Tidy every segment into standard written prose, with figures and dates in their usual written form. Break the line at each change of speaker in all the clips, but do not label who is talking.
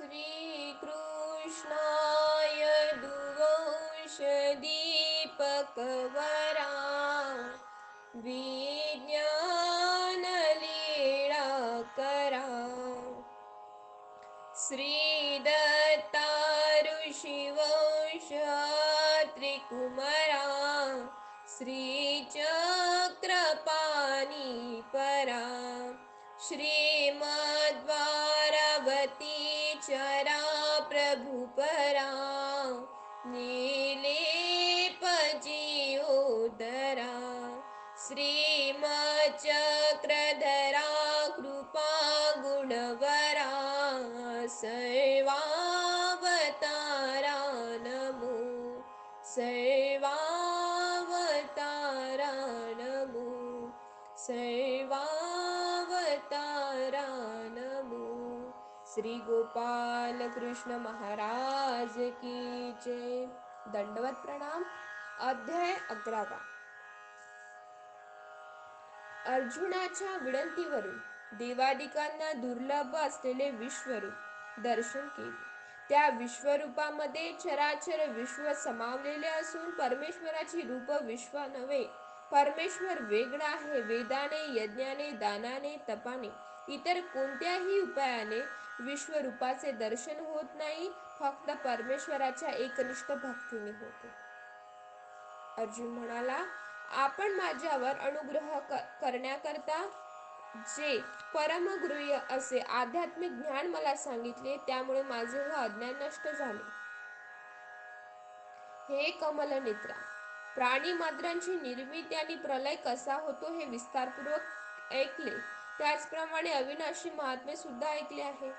श्रीकृष्णाय दुवंश दीपकवरा विज्ञानलीळा करा। श्रीदत्ता ऋषिवंश त्रिकुमरा श्रीचक्रपाणि परा। श्रीमद्वारावती चरा प्रभुपरा नीलेपजीओदरा। श्रीमच्चक्रधरा कृपा गुणवरा सर्वावतारा नमो सर्वावतारा नमो सर्वावतारा नमो। श्री गोपाल कृष्ण महाराज की जय। दंडवत प्रणाम। अध्याय 11। अर्जुनाच्या विनंतीवरून देवादिकांना दुर्लभ असलेले विश्वरूप दर्शन केले। त्या विश्वरूपामध्ये चराचर विश्व समावलेले असून परमेश्वराची रूप विश्व नव्हे। परमेश्वर वेगळा आहे। वेदाने, यज्ञाने, दानाने, तपाने, इतर कोणत्याही उपायाने विश्वरूपाचे दर्शन होत नाही, फक्त परमेश्वराच्या एकनिष्ठ भक्तीने होते। अर्जुन म्हणाला, आपण माझ्यावर अनुग्रह करण्याकरता जे परमगुह्य असे आध्यात्मिक ज्ञान मला सांगितले, त्यामुळे माझे हे अज्ञान नष्ट झाले। हे कमलनेत्रा, प्राणी मात्रांची निर्मिती आणि प्रलय कसा होतो हे विस्तारपूर्वक ऐकले, त्याचप्रमाणे अविनाशी महात्म्य सुद्धा ऐकले आहे।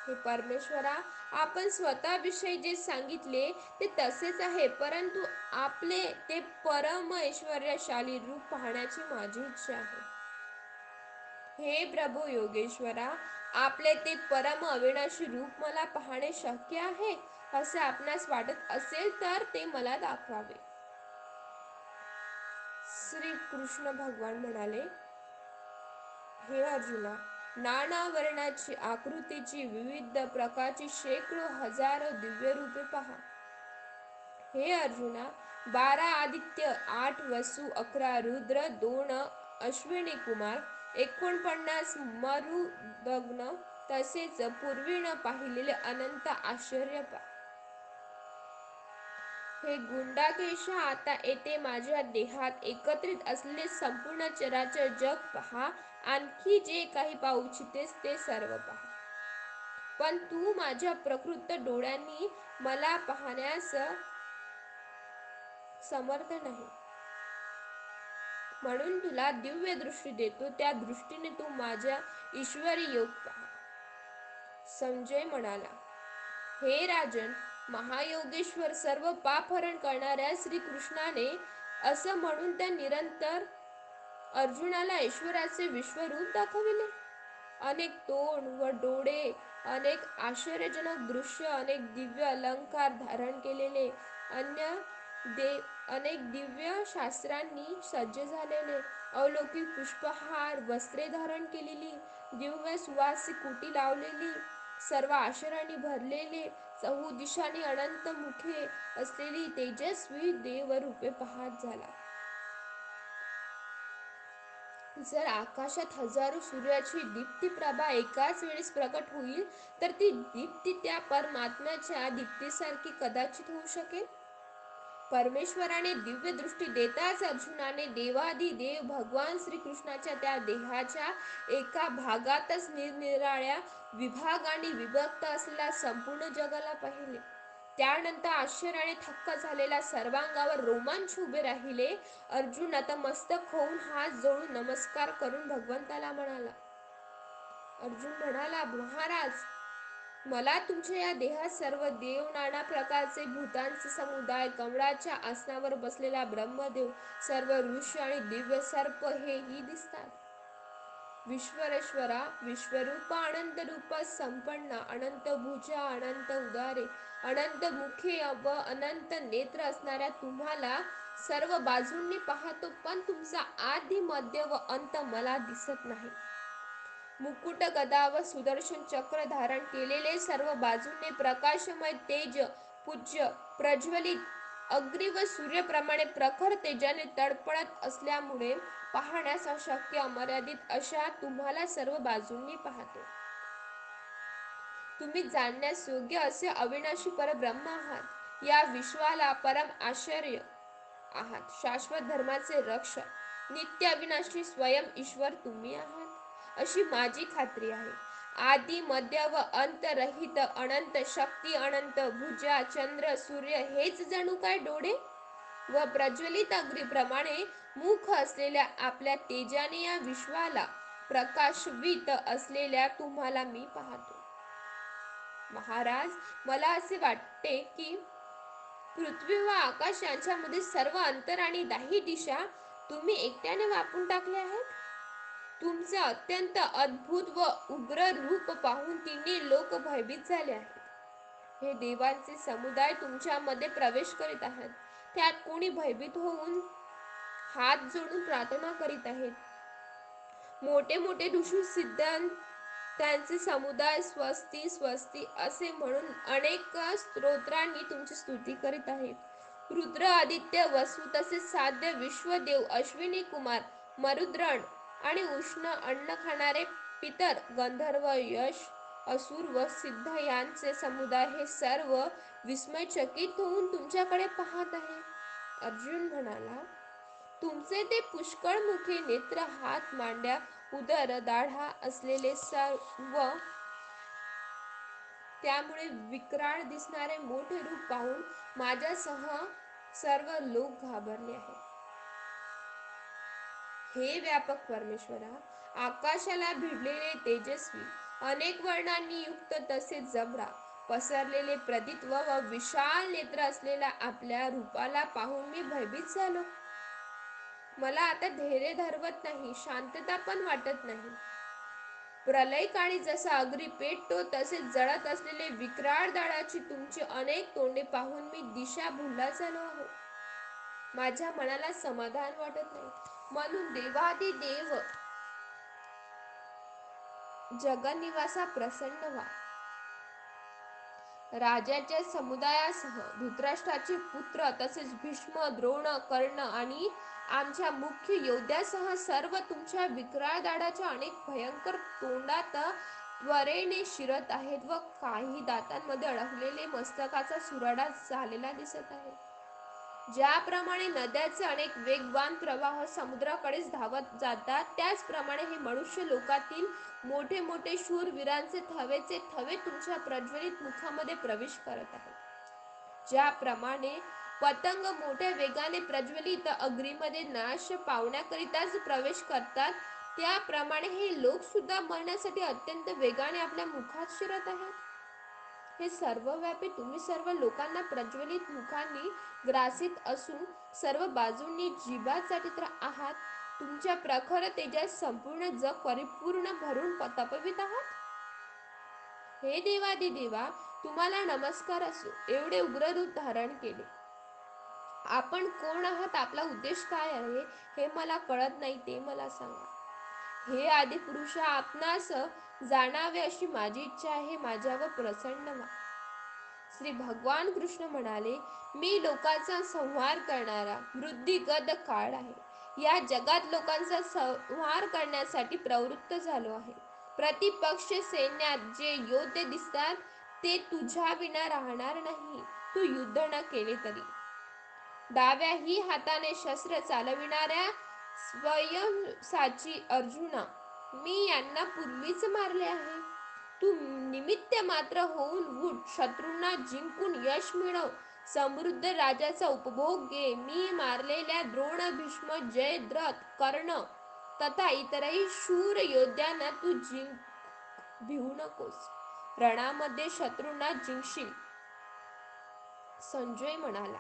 हे परमेश्वरा, आपण स्वतःविषयी जे सांगितले ते तसेच आहे, परंतु आपले ते परम ऐश्वर्यशाली रूप पाहण्याची माझी इच्छा आहे। हे प्रभू योगेश्वरा, आपले ते परम अविनाशी रूप मला पाहणे शक्य आहे असे आपणास वाटत असेल तर ते मला दाखवावे। श्री कृष्ण भगवान म्हणाले, हे अर्जुना, नाना वर्णाची, आकृतीची, विविध प्रकारची शेकडो हजारो दिव्य रूपे पहा। हे अर्जुना, 12 आदित्य, 8 वसु, 11 रुद्र, 2 अश्विनी कुमार, 49 मरुदगण, तसेच पूर्वी न पाहिलेले अनंत आश्चर्य पहा। हे गुंडाकेशा, आता येथे माझ्या देहात एकत्रित असलेले संपूर्ण चराचर जग पहा। आणखी जे काही पाहू इच्छितेस ते सर्व पहा, पण तू माझ्या प्रकृत डोळ्यांनी मला पाहण्यास समर्थ नाही, म्हणून तुला दिव्य दृष्टी देतो। त्या दृष्टीने तू माझ्या ईश्वरी योग पहा। संजय म्हणाला, हे राजन, महायोगेश्वर, सर्व पापहरण करणाऱ्या श्रीकृष्णाने असं म्हणून त्या निरंतर अर्जुनाला ईश्वराचे विश्वरूप दाखविले। अनेक तोंड व डोळे, अनेक आश्चर्यजनक दृश्य, अनेक दिव्य अलंकार धारण केलेले, अनेक दिव्य शास्त्रांनी सज्ज झालेले, अलौकिक पुष्पहार, वस्त्रे धारण केलेली, दिव्य सुवासिक कुटी लावलेली, सर्व आश्चर्याने भरलेले, चहुदिशांनी अनंत मुखे असलेली तेजस्वी देवरूपे पाहत झाला। जर आकाशात हजारो सूर्याची दीप्तिप्रभा एकाच वेळेस प्रकट होईल, तर ती दीप्ती त्या परमात्म्याच्या दीप्तीसारखी कदाचित होऊ शकेल? परमेश्वराने दिव्य दृष्टी देताच अर्जुनाने देवाधिदेव भगवान श्रीकृष्णाच्या त्या देहाच्या एका भागातच निरनिराळ्या विभागांनी विभक्त असलेल्या संपूर्ण जगाला पाहिले। त्यानंतर आश्चर्याने थक्क झालेल्या सर्वांगावर रोमांच उभे राहिले। अर्जुन नतमस्तक होऊन हात जोडून नमस्कार करून भगवंताला म्हणाला। अर्जुन म्हणाला, महाराज, मला तुमच्या या देहात सर्व देव, नाना प्रकारचे भूतांचे समुदाय, कमळाच्या आसनावर बसलेला ब्रह्मदेव, सर्व ऋषी आणि दिव्य सर्प हेही दिसतात। विश्वेश्वरा, विश्वरूपा, अनंत रूप संपन्ना, अनंत भुजा, अनंत उदरे, अनंत मुखे व अनंत नेत्र असणाऱ्या तुम्हाला सर्व बाजूंनी पाहतो, पण तुमचा आदि, मध्य व अंत मला दिसत नाही। मुकुट गदा व सुदर्शन चक्र धारण केलेले, सर्व बाजूने प्रकाशमय तेज पूज्य प्रज्वलित अग्नी व सूर्याप्रमाणे प्रखर तेजाने तडफडत असल्यामुळे पाहण्यास अशक्य अमर्यादित अशा तुम्हाला सर्व बाजूंनी पाहतो. तुम्ही जाणण्यास योग्य असे अविनाशी परब्रह्म आहात. या विश्वाला परम आश्चर्य आहात. शाश्वत धर्माचे रक्षक नित्य अविनाशी स्वयं ईश्वर तुम्ही आहात अशी माझी खात्री आहे. आदि मध्य व अंत रहित अनंत शक्ती, अनंत भुजा, चंद्र सूर्य हेच जणू काय डोळे व प्रज्वलित अग्नीप्रमाणे मुख असलेल्या आपल्या तेजाने या विश्वाला प्रकाशवित असलेल्या तुम्हाला मी पाहतो. महाराज, मला असे वाटते की पृथ्वी व आकाश यांच्यामध्ये सर्व अंतर आणि दाही दिशा तुम्ही एकट्याने व्यापून टाकले आहेत. तुमचे अत्यंत अद्भुत व उग्र रूप पाहून तिन्ही लोक भयभीत झाले आहेत. हे देवांचे समुदाय तुमच्यामध्ये प्रवेश करीत आहेत. त्यात कोणी भयभीत होऊन हात जोडून प्रार्थना करीत आहेत. मोठे मोठे ऋषी सिद्धांत त्यांचे समुदाय स्वस्ती स्वस्ती असे म्हणून अनेक स्तोत्रांनी तुमची स्तुती करीत आहेत. रुद्र, आदित्य, वसु तसेच साध्य विश्वदेव, अश्विनी कुमार, मरुद्रण आणि उष्ण अन्न खाणारे पितर, गंधर्व, यश, असुर व सिद्ध यांचे समुदाय हे सर्व विस्मयचकित होऊन तुमच्याकडे पाहत आहे. अर्जुन म्हणाला, तुमचे ते पुष्कळ मुखे, नेत्र, हात, मांड्या, उदर, दाढा असलेले सर्व त्यामुळे विक्राळ दिसणारे मोठे रूप पाहून माझ्यासह सर्व लोक घाबरले आहेत. हे व्यापक परमेश्वरा, आकाशाला भिडलेले तेजस्वी, अनेक वर्णांनी युक्त तसे जबडा पसरलेले प्रदित्व व विशाल नेत्र असलेल्या आपल्या रूपाला पाहून मी भयभीत झालो. मला आता धैर्य धरवत नाही, शांतता पण वाटत नाही. प्रलयकाळी जसा अग्नी पेटतो तसे जळत असलेले विक्राळ दाढाची तुमची अनेक तोंडे पाहून मी दिशाभूल झालो आहो. माझ्या मनाला समाधान वाटत नाही. म्हणून देवादिदेव जगन्निवासा प्रसन्न व्हा. राजाच्या समुदायासह धृतराष्ट्राचे पुत्र तसेच भीष्म, द्रोण, कर्ण आणि आमच्या मुख्य योद्ध्यासह सर्व तुमच्या विक्राळ दाढाच्या अनेक भयंकर तोंडात त्वरेने शिरत आहेत व काही दातांमध्ये अडकलेले मस्तकाचा सुराडा झालेला दिसत आहे. ज्याप्रमाणे नद्याचे अनेक वेगवान प्रवाह समुद्राकडेच धावत जातात, त्याचप्रमाणे हे मनुष्य लोकातील मोठे मोठे शूरवीरांचे थवेचे थवे तुमच्या प्रज्वलित मुखामध्ये प्रवेश करत आहेत. ज्याप्रमाणे पतंग मोठ्या वेगाने प्रज्वलित अग्नीमध्ये नाश पावण्याकरिताच प्रवेश करतात, त्याप्रमाणे हे लोक सुद्धा मरण्यासाठी अत्यंत वेगाने आपल्या मुखात शिरत आहेत. हे सर्वव्यापी तुम्ही सर्व लोकांना प्रज्वलित मुखांनी ग्रासित असून सर्व बाजूंनी जिभा चाटीत आहात. तुमच्या प्रखर तेजात संपूर्ण जग परिपूर्ण भरून तपवित आहात. हे देवादिदेवा, तुम्हाला नमस्कार असो. एवढे उग्र रूप धारण केले. आपण कोण आहात, आपला उद्देश काय आहे हे मला कळत नाही, ते मला सांगा. हे आदिपुरुषा, आपणास जाणावे अशी माझी इच्छा आहे. माझ्यावर प्रसन्न व्हा. श्री भगवान कृष्ण म्हणाले, मी लोकांचा संहार करणारा मृद्युगद काळ आहे. या जगात लोकांचा संहार करण्यासाठी प्रवृत्त झालो आहे. प्रतिपक्ष सैन्यात जे योद्धे दिसतात ते तुझ्या विना राहणार नाही, तू युद्ध न केले तरी. डाव्याही हाताने शस्त्र चालविणाऱ्या स्वयंसाची अर्जुना, मी यांना पूर्वीच मारले आहे. तू निमित्त मात्र होऊन उठ, शत्रूंना जिंकून यश मिळव, समृद्ध राजाचा उपभोग घे. मी मारलेल्या द्रोण, भीष्म, जयद्रथ, कर्ण तथा इतरही शूर योद्ध्यांना तू भिवू नकोस. रणामध्ये शत्रूंना जिंकशील. संजय म्हणाला.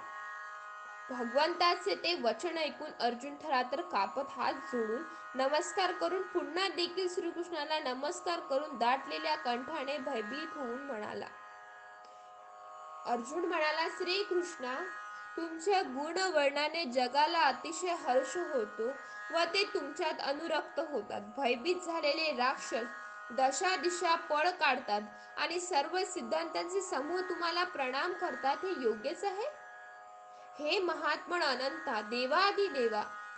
भगवंताचे ते वचन ऐकून अर्जुन थराथर कापत हात जोडून नमस्कार करून पुन्हा देखील श्रीकृष्णाला नमस्कार करून दाटलेल्या कंठाने भयभीत होऊन म्हणाला. अर्जुन म्हणाला, श्रीकृष्णा, तुमच्या गुणवर्णाने जगाला अतिशय हर्ष होतो व ते तुमच्यात अनुरक्त होतात. भयभीत झालेले राक्षस दशा दिशा पळ काढतात आणि सर्व सिद्धांतांचे समूह तुम्हाला प्रणाम करतात, हे योग्यच आहे? हे महात्मन अनंता, देवा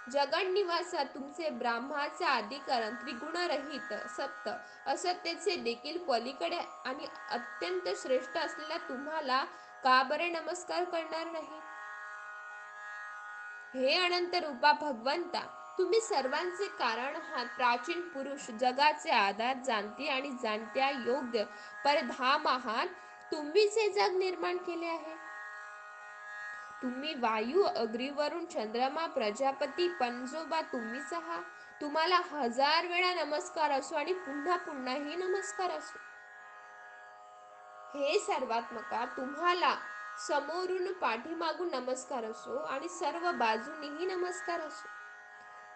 जगन्निवासा, तुमचे ब्रह्माचे आदिकारण, त्रिगुणरहित सत्य असत्यचे देखील पलीकडे आणि अत्यंत श्रेष्ठ असलेल्या तुम्हाला का बरे नमस्कार करणार नाही? हे अनंत रूपा भगवंता, तुम्ही सर्वांचे कारण आहात, प्राचीन पुरुष, जगाचे आधार, जाणते आणि जाणत्या योग्य परधाम आहात. तुम्हीच हे जग निर्माण केले आहे. तुम्ही वायू, अग्निवरून, चंद्रमा, प्रजापती, पंजोबा तुम्हीच आहात. तुम्हाला 1000 वेळा नमस्कार असो आणि पुन्हा पुन्हाही नमस्कार असो. हे सर्वात्मका, तुम्हाला समोरून पाठीमागून नमस्कार असो आणि सर्व बाजूनीही नमस्कार असो.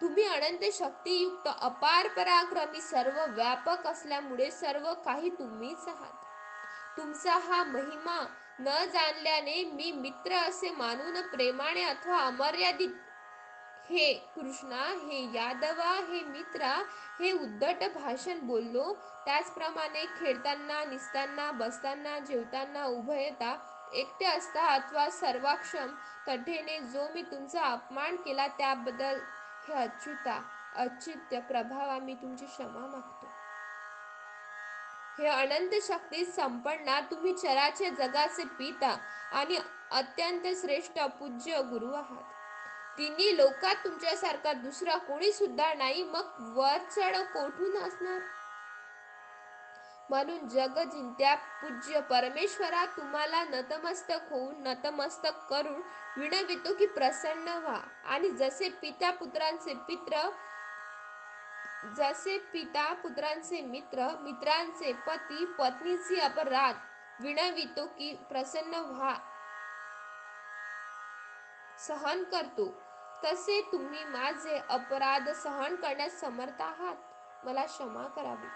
तुम्ही अनंत शक्तियुक्त, अपार पराक्रमी, सर्व व्यापक असल्यामुळे सर्व काही तुम्हीच आहात. तुमचा हा महिमा न जाणल्याने मी मित्र असे मानून प्रेमाने अथवा अमर्यादित हे कृष्णा, हे यादवा, हे मित्रा, हे उद्धट भाषण बोललो. त्याचप्रमाणे खेळताना, निसताना, बसताना, जेवताना, उभयता, एकटे असता अथवा सर्वाक्षम तऱ्हेने जो मी तुमचा अपमान केला त्याबद्दल हे अच्युत्य प्रभावा, मी तुमची क्षमा मागतो. हे अनंत शक्ती संपन्ना, तुम्ही चराचर जगाचे पिता आणि अत्यंत श्रेष्ठ पूज्य गुरु आहात. तिन्ही लोकात तुमच्यासारखा दुसरा कोणी सुद्धा नाही, मग वरचढ कोठून असणार? म्हणून जगजिंत्या पूज्य परमेश्वरा, तुम्हाला नतमस्तक करून विनवितो की प्रसन्न व्हा आणि जसे पिता पुत्रांचे मित्र, मित्रांचे पती पत्नीचे अपराध विनवितो की प्रसन्न व्हा सहन करतो, तसे तुम्ही माझे अपराध सहन करण्यास समर्थ आहात. मला क्षमा करावी.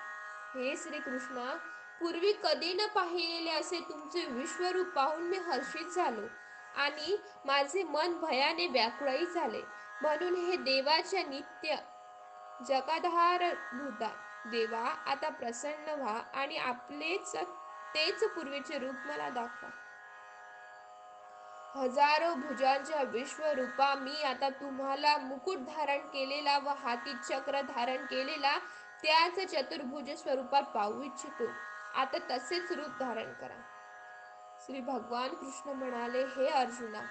हे श्रीकृष्णा, पूर्वी कधी न पाहिलेले असे तुमचे विश्वरूप पाहून मी हर्षित झालो आणि माझे मन भयाने व्याकुळही झाले. म्हणून हे देवाच्या नित्य जगाधारभूता देवा, आता प्रसन्न व्हा आणि आपलेच तेच पूर्वीचे रूप मला दाखवा. हजारो भुजांच्या विश्वरूपा मी आता तुम्हाला मुकुट धारण केलेला व हाती चक्र धारण केलेला त्याच चतुर्भुज स्वरूपात पाहू इच्छितो. आता तसेच रूप धारण करा. श्री भगवान कृष्ण म्हणाले, हे अर्जुना,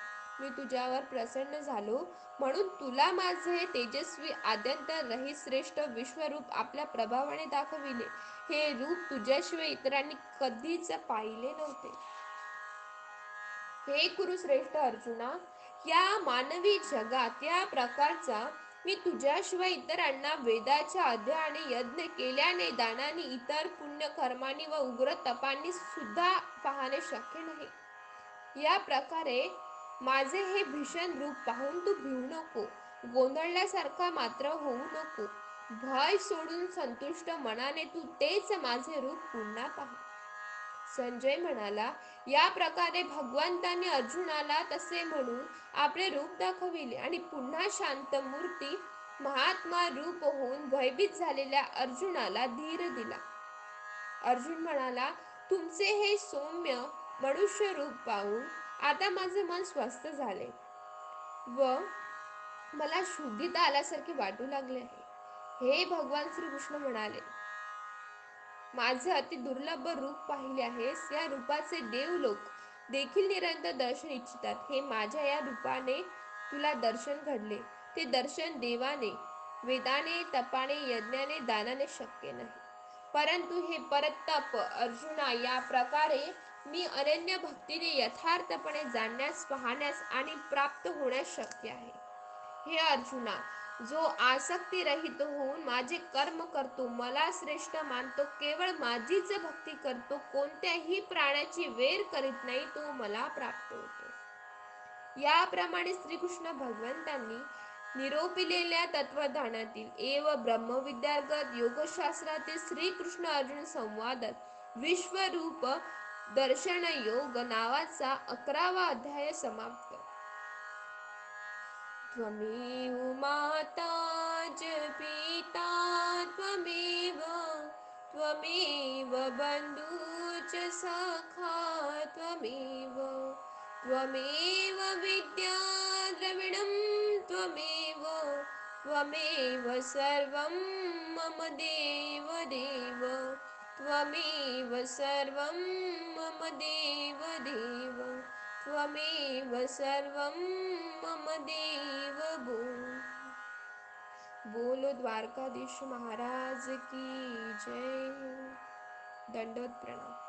मी तुझ्यावर प्रसन्न झालो म्हणून तुला माझे तेजस्वी आद्यंत रहित श्रेष्ठ विश्वरूप आपल्या प्रभावाने दाखविले. हे रूप तुझ्याशिवाय इतरांनी कधीच पाहिले नव्हते. हे कुरुश्रेष्ठ अर्जुना, या मानवी जगात या प्रकारचा मी तुझ्याशिवाय इतरांना वेदाच्या अध्ययनाने, यज्ञ केल्याने, दानाने, इतर पुण्य कर्मांनी व उग्र तपांनी सुद्धा पाहणे शक्य नाही. या प्रकारे माझे हे भीषण रूप पाहून तू भिवू नको, गोंधळल्यासारखा मात्र होऊ नको. भय सोडून संतुष्ट मनाने तू तेच माझे रूप पुन्हा पहा. संजय म्हणाला, या प्रकारे भगवंतांनी अर्जुनाला तसे म्हणून आपले रूप दाखविले आणि पुन्हा शांतमूर्ती महात्मा रूप होऊन भयभीत झालेल्या अर्जुनाला धीर दिला. अर्जुन म्हणाला, तुमचे हे सौम्य मनुष्य रूप पाहून आता माझे मन स्वस्थ झाले व मला शुद्धीता आल्यासारखे वाटू लागले आहे. हे भगवान श्रीकृष्ण म्हणाले, माझे अति दुर्लभ रूप पाहिले आहेस. या रूपाचे देवलोक देखील निरंतर दर्शन इच्छितात. हे माझ्या या रूपाने तुला दर्शन घडले, ते दर्शन देवाने, वेदाने, तपाने, यज्ञाने, दानाने शक्य नाही. परंतु हे परतप अर्जुना, या प्रकारे मी अनन्य भक्तीने यथार्थपणे जाणण्यास, पाहण्यास आणि प्राप्त होण्यास शक्य आहे. हे अर्जुना, जो आसक्ती रहित होऊन माझे कर्म करतो, मला श्रेष्ठ मानतो, केवळ माझीच भक्ती करतो, कोणत्याही प्राण्याची वेर करीत नाही, तो मला प्राप्त होतो. याप्रमाणे श्रीकृष्ण भगवंतांनी निरोपिलेल्या तत्वज्ञानातील एव ब्रह्मविद्यार्गत योगशास्त्रातील श्रीकृष्ण अर्जुन संवादात विश्वरूप दर्शन योग नावाचा 11वा अध्याय समाप्त. त्वमेव माता च पिता त्वमेव त्वमेव बन्धुः च सखा त्वमेव त्वमेव विद्या द्रविणं त्वमेव त्वमेव सर्वं मम देव देव त्वमेव सर्वं मम देव देव त्वमेव सर्वं मम देव बोलो द्वारकाधीश महाराज की जय। दंडवत प्रणाम।